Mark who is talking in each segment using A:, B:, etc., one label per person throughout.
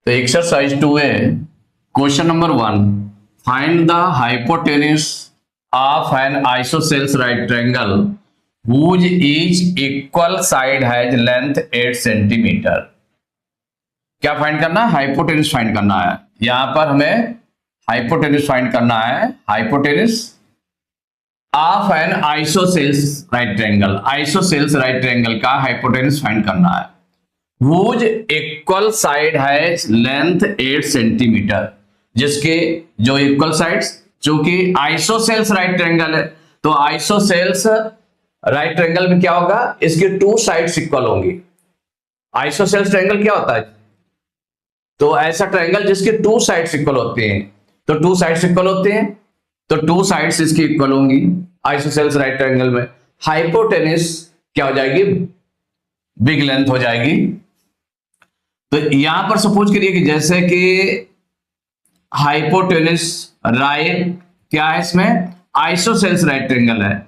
A: तो एक्सरसाइज 2 है। Question number 1, find the hypotenuse of an isosceles right triangle whose each equal side has length 8 centimetre. क्या find करना है? Hypotenuse find करना है। यहां पर हमें हाइपोटेन्यूज फाइंड करना है। Hypotenuse of an isosceles right triangle, isosceles right triangle का हाइपोटेन्यूज फाइंड करना है। whose equal side has length 8 centimetre, जिसके जो इक्वल साइड्स, चूंकि आइसोसेल्स राइट ट्रायंगल है तो आइसोसेल्स राइट ट्रायंगल में क्या होगा, इसके टू साइड्स इक्वल होंगी। आइसोसेल्स ट्रायंगल क्या होता है? तो ऐसा ट्रायंगल जिसके टू साइड्स इक्वल होते हैं। तो टू साइड्स इक्वल होते हैं तो टू साइड्स इसकी इक्वल होंगी आइसोसेल्स राइट ट्रायंगल में। हाइपोटेन्यूज क्या हो जाएगी? बिग लेंथ हो जाएगी। तो यहां पर सपोज करिए कि जैसे कि हाइपोटेन्यूज राइट क्या है, इसमें आइसोसेल्स राइट ट्रायंगल है।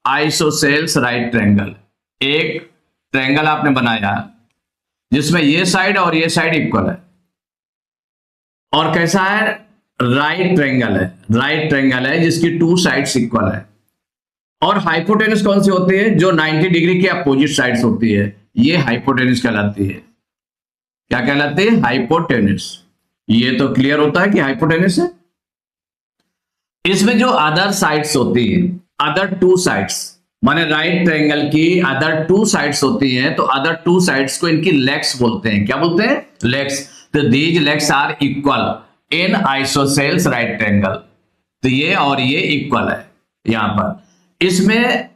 A: आइसोसेल्स राइट ट्रायंगल, एक ट्रायंगल आपने बनाया जिसमें ये साइड और ये साइड इक्वल है, और कैसा है? राइट ट्रायंगल है। राइट ट्रायंगल है जिसकी टू साइड्स इक्वल है। और हाइपोटेन्यूज कौन सी होती है? जो 90 डिग्री के अपोजिट साइड्स होती है, ये हाइपोटेन्यूज कहलाती है। क्या कहलाती है? हाइपोटेन्यूज। ये तो क्लियर होता है कि हाइपोटेन्यूज है। इसमें जो अदर साइड्स होती है, अदर टू साइड्स, माने राइट ट्रायंगल की अदर टू साइड्स होती हैं, तो अदर टू साइड्स को इनकी लेग्स बोलते हैं। क्या बोलते हैं? लेग्स। तो these legs are equal in isosceles right triangle. तो ये और ये इक्वल है। यहां पर इसमें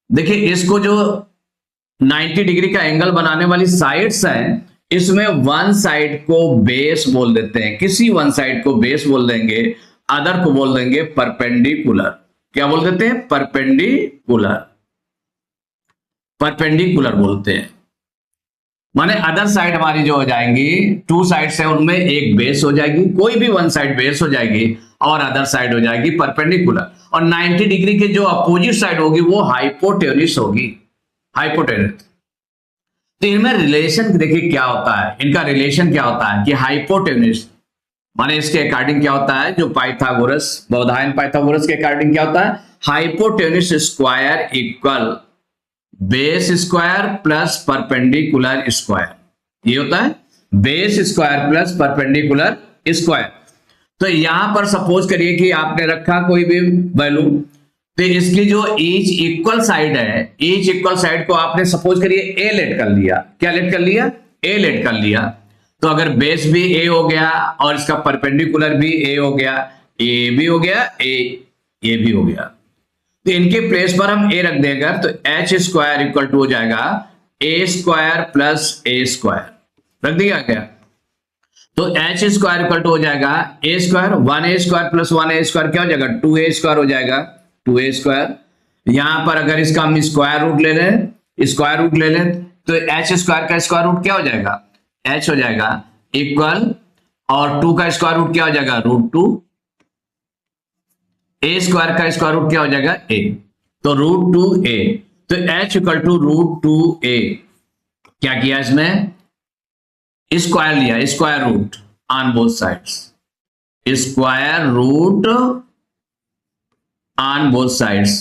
A: देखिए, इसको जो 90 डिग्री का एंगल बनाने वाली साइड्स हैं, इसमें वन साइड को बेस बोल देते हैं। किसी वन साइड को बेस बोल देंगे, अदर को बोल देंगे परपेंडिकुलर। क्या बोल देते हैं? परपेंडिकुलर। परपेंडिकुलर बोलते हैं। माने अदर साइड हमारी जो हो जाएंगी, टू साइड से उनमें एक बेस हो जाएगी, कोई भी वन साइड बेस हो जाएगी और अदर साइड हो जाएगी परपेंडिकुलर। और 90 डिग्री के जो अपोजिट साइड होगी वो हाइपोटेन्यूज होगी। हाइपोटेन्यूज। तो इनमें रिलेशन देखिए क्या होता है, इनका रिलेशन क्या होता है कि हाइपोटेन्यूज माने इसके अकॉर्डिंग क्या होता है, जो पाइथागोरस, बोधायन पाइथागोरस के अकॉर्डिंग क्या होता है, hypotenuse square equal base square plus perpendicular square. ये होता है base square plus perpendicular square. तो यहां पर सपोज करिए कि आपने रखा कोई भी वैल्यू, तो इसकी जो ईच इक्वल साइड है, ईच इक्वल साइड को आपने सपोज करिए ए लेट कर लिया। क्या लेट कर लिया? ए लेट कर लिया। तो अगर बेस भी ए हो गया और इसका परपेंडिकुलर भी ए हो गया, ए भी हो गया, ए भी हो गया, तो इनके प्लेस पर हम ए रख देंगे तो एच स्क्वायर इक्वल टू हो जाएगा a square plus A square. रख दिया क्या? तो एच स्क्वायर इक्वल टू हो जाएगा a square, 1a square plus 1a square क्या हो जाएगा? 2a स्क्वायर हो जाएगा। 2a square. यहां पर अगर इसका हम स्क्वायर रूट ले लें, स्क्वायर रूट ले लें, तो एच स्क्वायर का स्क्वायर रूट क्या हो जाएगा? एच हो जाएगा इक्वल, और 2 का स्क्वायर रूट क्या हो जाएगा? √2। ए स्क्वायर का स्क्वायर रूट क्या हो जाएगा? ए। तो √2a। तो एच इक्वल टू √2a। क्या किया इसमें? स्क्वायर लिया, square root on both sides, square root on both sides.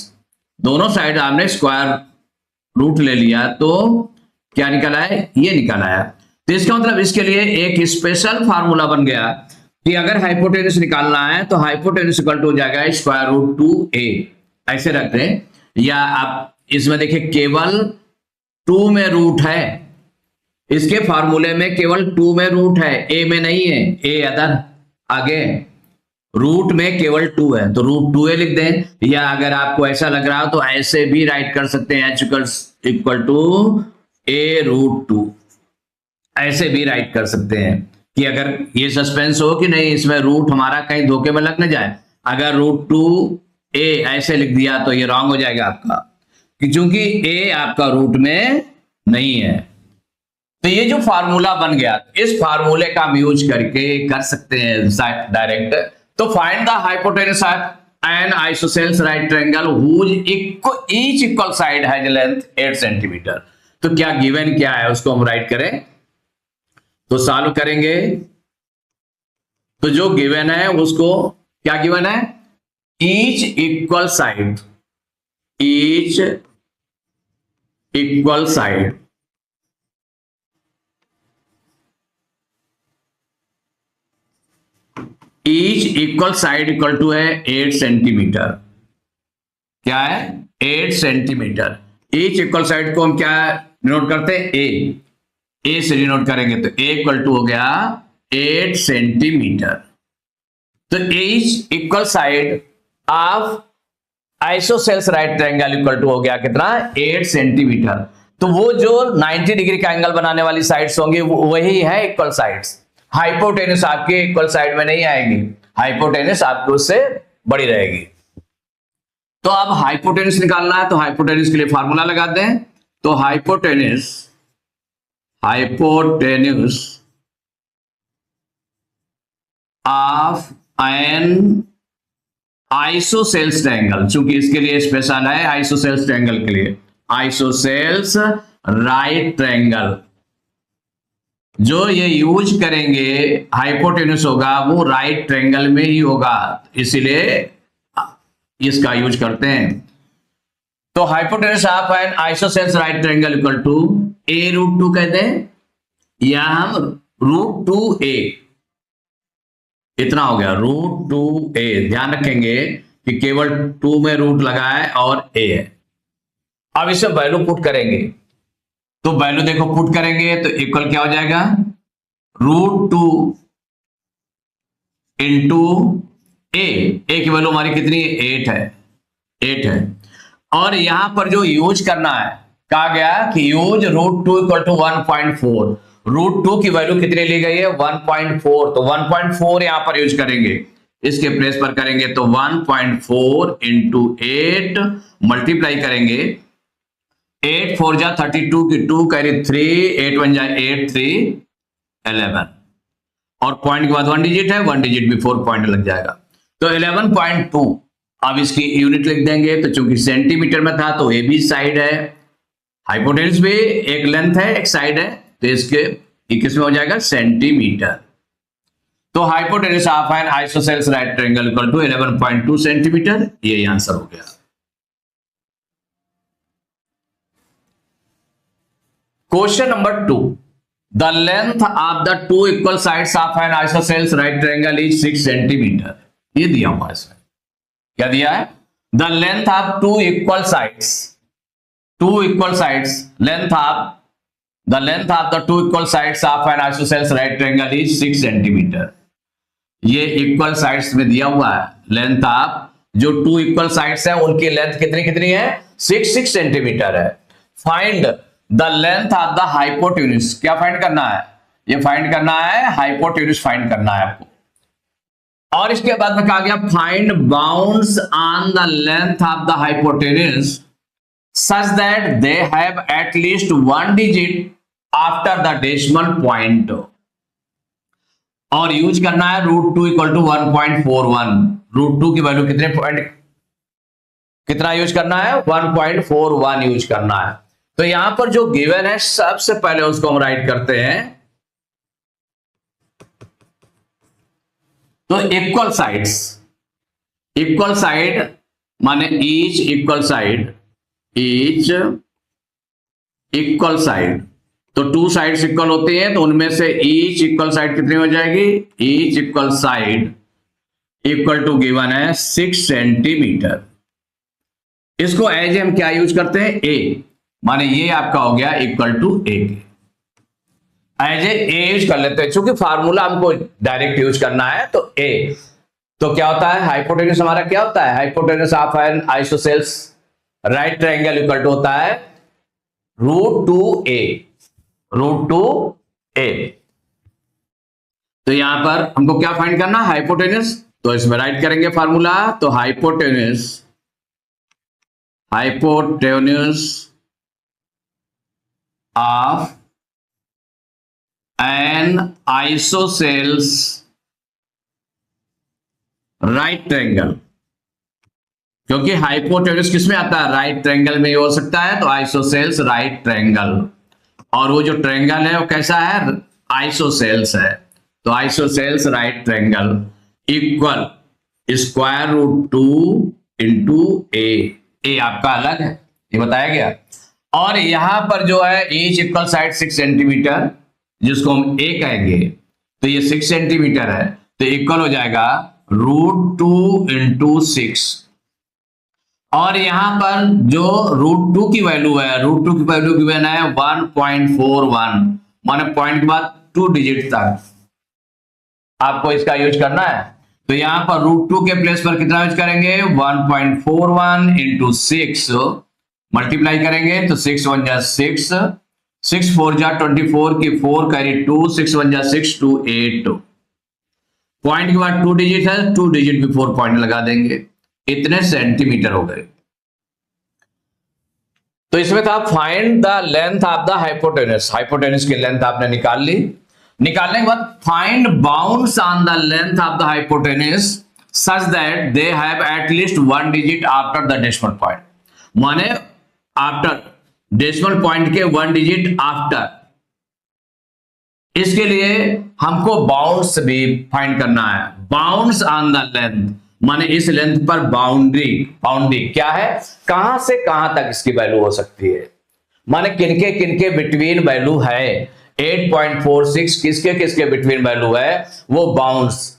A: दोनों साइड हमने स्क्वायर रूट ले लिया, तो क्या निकला है? ये निकला है। तो इसका मतलब इसके लिए एक स्पेशल फार्मूला बन गया कि अगर हाइपोटेन्यूज निकालना है तो हाइपोटेन्यूज इक्वल टू हो जाएगा √2a। ऐसे रखते हैं। या आप इसमें देखिए केवल 2 में रूट है, इसके फार्मूले में केवल 2 में रूट है, ए में नहीं है। ए अदर आगे रूट में केवल 2 है, तो √2a लिख दें। या अगर आपको ऐसा लग रहा हो तो ऐसे भी राइट कर सकते हैं, h इक्वल टू a√2। ऐसे भी राइट कर सकते हैं कि अगर ये सस्पेंस हो कि नहीं इसमें रूट हमारा कहीं धोखे में लग न जाए। अगर √2a ऐसे लिख दिया तो ये रॉन्ग हो जाएगा आपका, कि चूंकि a आपका रूट में नहीं है। तो ये जो फार्मूला बन गया, इस फार्मूले का हम यूज करके कर सकते हैं डायरेक्ट। तो find the hypotenuse of an isosceles right triangle whose each equal side has length 8 centimetre. तो क्या गिवन क्या है उसको हम राइट करें, तो सॉल्व करेंगे। तो जो गिवन है उसको क्या गिवन है, each equal side, each equal side each equal side equal to है 8 सेंटीमीटर। क्या है, 8 सेंटीमीटर। ईच इक्वल साइड को हम क्या डिनोट करते हैं, ए से डिनोट करेंगे तो ए इक्वल टू हो गया 8 सेंटीमीटर। तो each equal side of isosceles right triangle equal to हो गया कितना, 8 सेंटीमीटर। तो वो जो 90 डिग्री का एंगल बनाने वाली साइड्स होंगी वही है इक्वल साइड्स। हाइपोटेनस आपके इक्वल साइड में नहीं आएगी, हाइपोटेनस आपको उससे बड़ी रहेगी। तो अब हाइपोटेनस निकालना है, तो हाइपोटेनस के लिए फार्मूला लगाते हैं। तो hypotenuse of an isosceles triangle, चूंकि इसके लिए स्पेशल है आइसोसेल्स ट्रायंगल के लिए, आइसोसेल्स राइट ट्रायंगल जो ये यूज करेंगे हाइपोटेनस होगा वो राइट ट्रायंगल में ही होगा, इसीलिए इसका यूज करते हैं। तो hypotenuse of an isosceles right triangle equal to a√2 कहते हैं, या हम √2a, इतना हो गया √2a। ध्यान रखेंगे कि केवल 2 में रूट लगा है और a है। अब इसे वैल्यू पुट करेंगे, तो वैल्यू देखो पुट करेंगे तो इक्वल क्या हो जाएगा, √2 इंटू ए की वैल्यू हमारी कितनी है, 8 है। और यहां पर जो यूज करना है, कहा गया कि यूज √2 इक्वल टू 1.4, √2 की वैल्यू कितनी ली गई है, 1.4, तो 1.4 यहां पर यूज करेंगे, इसके प्लेस पर करेंगे तो 1.4 इंटू 8 मल्टीप्लाई करेंगे, 8 4 जा 32 की 2 कैरी 3, 8 1 जा 8 3 11, और पॉइंट के बाद 1 डिजिट है, 1 डिजिट बिफोर पॉइंट लग जाएगा, तो 11.2। अब इसकी यूनिट लिख देंगे, तो चूंकि सेंटीमीटर में था तो ए बी साइड है, हाइपोटेनस भी एक लेंथ है एक साइड है, तो इसके किस में हो जाएगा, सेंटीमीटर। तो hypotenuse of an isosceles right triangle equal to 11.2 centimetre, ये आंसर हो गया। Question number 2, the length of the 2 equal sides of an isosceles right triangle is 6 centimetre. ये दिया हुआ है इसमें, क्या दिया है, the length of 2 equal sides, 2 equal sides, length of the 2 equal sides of an isosceles right triangle is 6 centimetre. ये equal sides में दिया हुआ है, लेंथ ऑफ जो 2 इक्वल साइड्स हैं उनकी लेंथ कितनी है, 6 सेंटीमीटर है। Find the length of the hypotenuse, क्या फाइंड करना है, ये फाइंड करना है हाइपोटेन्यूज फाइंड करना है आपको। और इसके बाद में कहा गया find bounds on the length of the hypotenuse such that they have at least 1 digit after the decimal point, और यूज करना है √2 इक्वल टू 1.41, √2 की वैल्यू कितना यूज करना है, 1.41 यूज करना है। तो यहां पर जो गिवन है सबसे पहले उसको हम राइट करते हैं, तो इक्वल साइड माने ईच इक्वल साइड, तो 2 साइड्स इक्वल होती हैं, तो उनमें से ईच इक्वल साइड कितनी हो जाएगी, each equal side equal to given है 6 सेंटीमीटर। इसको एज हम क्या यूज करते हैं, ए, माने ये आपका हो गया equal to a, as a use कर लेते हैं, क्योंकि फार्मूला हमको डायरेक्ट यूज करना है, तो ए। तो क्या होता है, हाइपोटेन्यूज हमारा क्या होता है, hypotenuse of an isosceles right triangle equal to होता है √2a। तो यहां पर हमको क्या फाइंड करना, हाइपोटेन्यूज, तो इसमें राइट करेंगे फार्मूला, तो hypotenuse of an isosceles right triangle, क्योंकि हाइपोटेन्यूज किसमें आता है, राइट ट्रायंगल में हो सकता है, तो आइसोसेल्स राइट ट्रायंगल, और वो जो ट्रायंगल है वो कैसा है, आइसोसेल्स है, तो isosceles right triangle equal square root 2 into a आपका अलग है, ये बताया गया। और यहां पर जो है ईच इक्वल साइड 6 सेंटीमीटर, जिसको हम ए कहेंगे, तो ये 6 सेंटीमीटर है, तो इक्वल हो जाएगा √2 इंटू 6। और यहां पर जो √2 की वैल्यू है, √2 की वैल्यू गिवन है 1.41, माने पॉइंट के बाद 2 डिजिट तक आपको इसका यूज करना है। तो यहां पर √2 के प्लेस पर कितना यूज करेंगे, 1.41 इंटू 6 मल्टीप्लाई करेंगे, तो 6 1 जा 6, 6 4 जा 24 की 4 कैरी 2, 6 1 जा 6 2 8। पॉइंट के बाद 2 डिजिट है, 2 डिजिट बिफोर पॉइंट लगा देंगे, इतने सेंटीमीटर हो गए। तो इसमें था find the length of the hypotenuse, hypotenuse की लेंथ आपने निकाल ली। निकालने के बाद find bounds on the length of the hypotenuse such that they have at least 1 digit after the decimal point, माने आफ्टर डेसिमल पॉइंट के 1 डिजिट आफ्टर। इसके लिए हमको बाउंड्स भी फाइंड करना है। बाउंड्स ऑन द लेंथ माने इस लेंथ पर बाउंड्री, बाउंड्री क्या है, कहां से कहां तक इसकी वैल्यू हो सकती है, माने किनके बिटवीन वैल्यू है। 8.46 किसके बिटवीन वैल्यू है, वो बाउंड्स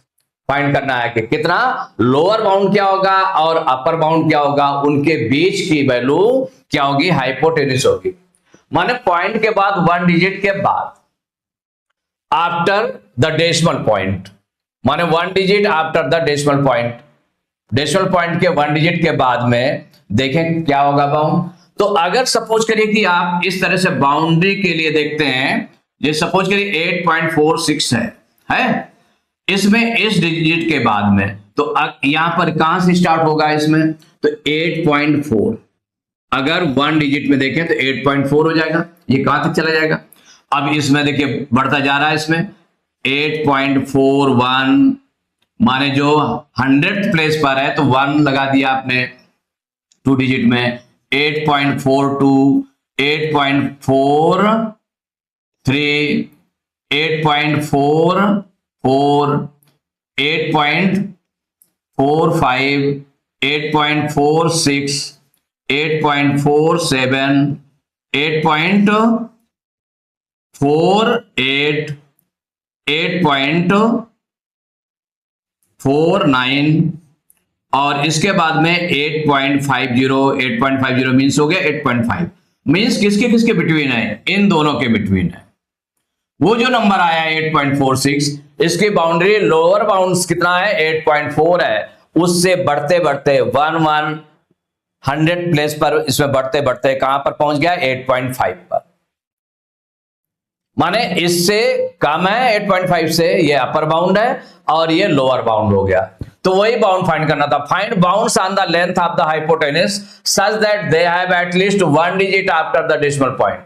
A: फाइंड करना है कि कितना लोअर बाउंड क्या होगा और अपर बाउंड क्या होगा, उनके बीच की वैल्यू क्या होगी, हाइपोटेनस होगी। माने पॉइंट के बाद 1 डिजिट के बाद आफ्टर द डेसिमल पॉइंट, माने 1 digit after the decimal point, decimal point के 1 डिजिट के बाद में देखें क्या होगा बाउंड। तो अगर सपोज करिए कि आप इस तरह से बाउंड्री के लिए देखते हैं, ये सपोज करिए 8.46 है इसमें इस डिजिट के बाद में, तो यहां पर कहां से स्टार्ट होगा इसमें, तो 8.4, अगर 1 डिजिट में देखें तो 8.4 हो जाएगा, ये कहां तक चला जाएगा। अब इसमें देखिए बढ़ता जा रहा है, इसमें 8.41 माने जो 100th प्लेस पर है तो 1 लगा दिया आपने 2 डिजिट में, 8.42, 8.43, 8.44, 8.45, 8.46, 8.47, 8.48, 8.49 और इसके बाद में 8.50 मीन्स हो गया 8.5, मीन्स किसके बिटवीन है, इन दोनों के बिटवीन है। वो जो नंबर आया 8.46, इसकी बाउंड्री लोअर बाउंड्स कितना है 8.4 है, उससे बढ़ते बढ़ते 100 प्लेस पर इसमें बढ़ते बढ़ते कहां पर पहुंच गया 8.5 पर, माने इससे कम है 8.5 से, ये अपर बाउंड है और ये लोअर बाउंड हो गया। तो वही बाउंड फाइंड करना था। Find bounds on the length of the hypotenuse such that they have at least 1 digit after the decimal point.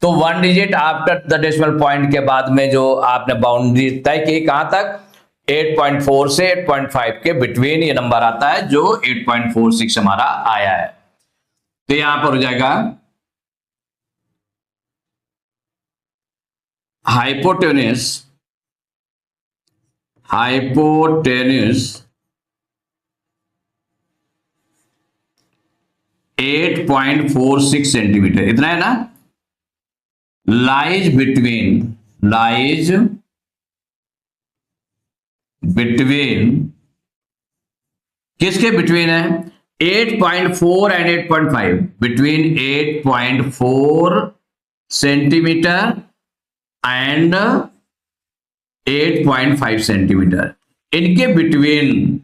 A: तो 1 digit after the decimal point के बाद में जो आपने बाउंड्री तय की कहां तक, 8.4 से 8.5 के बिटवीन ये नंबर आता है जो 8.46 हमारा आया है। तो यहां पर हो जाएगा हाइपोटेनस 8.46 सेंटीमीटर, इतना है ना, लाइज बिटवीन किसके बिटवीन है, 8.4 and 8.5, between 8.4 centimetre and 8.5 centimetre, इनके बिटवीन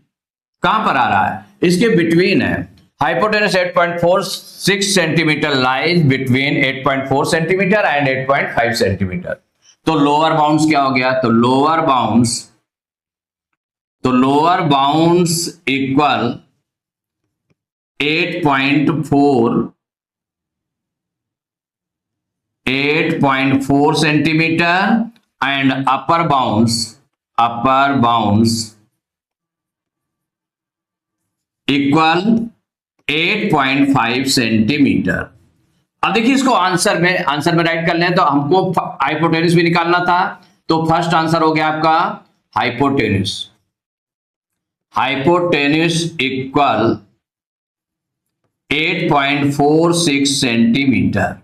A: कहां पर आ रहा है, इसके बिटवीन है। Hypotenuse 8.46 centimetre lies between 8.4 centimetre and 8.5 centimetre. तो लोअर बाउंड्स क्या हो गया, तो lower bounds equal 8.4 centimetre and upper bounds equal 8.5 centimetre. अब देखिए इसको आंसर में राइट कर लें तो हमको हाइपोटेनस भी निकालना था तो फर्स्ट आंसर हो गया आपका हाइपोटेन्यूस। Hypotenuse equal 8.46 centimetre.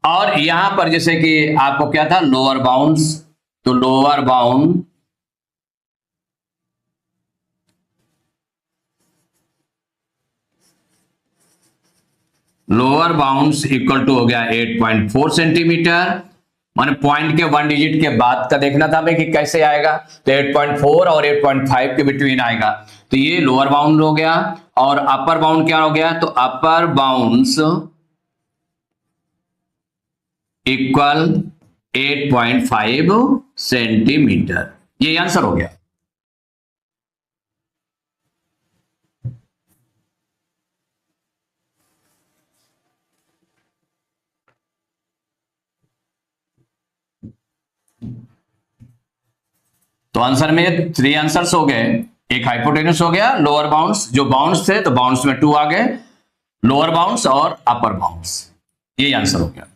A: और यहां पर जैसे कि आपको क्या था, लोअर बाउंड्स, तो लोअर बाउंड इक्वल टू हो गया 8.4 सेंटीमीटर। माने पॉइंट के 1 डिजिट के बाद का देखना था हमें कि कैसे आएगा, तो 8.4 और 8.5 के बिटवीन आएगा, तो ये लोअर बाउंड हो गया। और अपर बाउंड क्या हो गया, तो अपर बाउंड्स इक्वल 8.5 सेंटीमीटर। ये आंसर हो गया। तो आंसर में 3 आंसर्स हो गए, एक हाइपोटेन्यूस हो गया, लोअर बाउंड्स, जो बाउंड्स थे तो बाउंड्स में 2 आ गए, लोअर बाउंड्स और अपर बाउंड्स, ये आंसर हो गया।